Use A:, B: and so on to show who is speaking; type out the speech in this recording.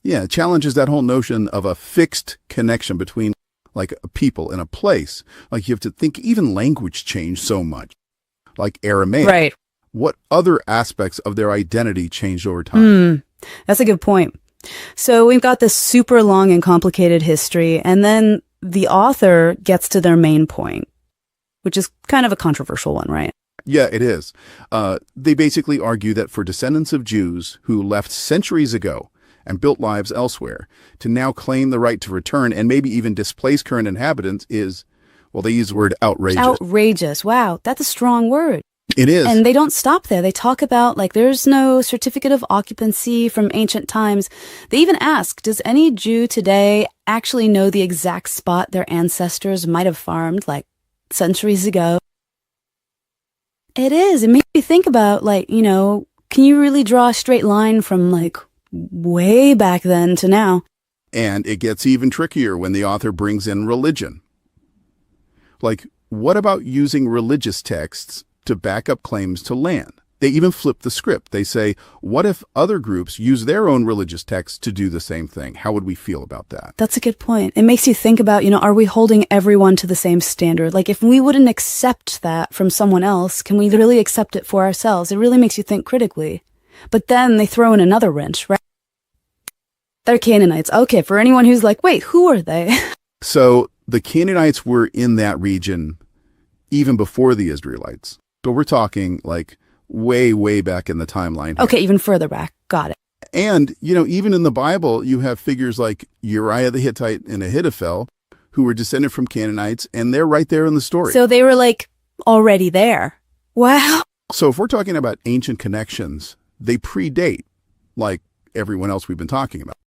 A: Yeah, it challenges that whole notion of a fixed connection between like a people and a place. Like you have to think even language changed so much. Like Aramaic.
B: Right.
A: What other aspects of their identity changed over time?
B: That's a good point. So we've got this super long and complicated history, and then the author gets to their main point, which is kind of a controversial one, right?
A: Yeah, it is. They basically argue that for descendants of Jews who left centuries ago and built lives elsewhere, to now claim the right to return and maybe even displace current inhabitants is, well, they use the word outrageous.
B: Outrageous. Wow, that's a strong word.
A: It is.
B: And they don't stop there. They talk about, like, there's no certificate of occupancy from ancient times. They even ask, does any Jew today actually know the exact spot their ancestors might have farmed, like, centuries ago? It is. It makes me think about, like, you know, can you really draw a straight line from, like, way back then to now?
A: And it gets even trickier when the author brings in religion. Like, what about using religious texts to back up claims to land? They even flip the script. They say, what if other groups use their own religious texts to do the same thing? How would we feel about that?
B: That's a good point. It makes you think about, you know, are we holding everyone to the same standard? Like, if we wouldn't accept that from someone else, can we really accept it for ourselves? It really makes you think critically. But then they throw in another wrench, right? They're Canaanites. Okay, for anyone who's like, wait, who are they?
A: So the Canaanites were in that region even before the Israelites. So we're talking like way, way back in the timeline here.
B: Okay, even further back. Got it.
A: And, you know, even in the Bible, you have figures like Uriah the Hittite and Ahithophel who were descended from Canaanites, and they're right there in the story.
B: So they were like already there. Wow.
A: So if we're talking about ancient connections, they predate like everyone else we've been talking about.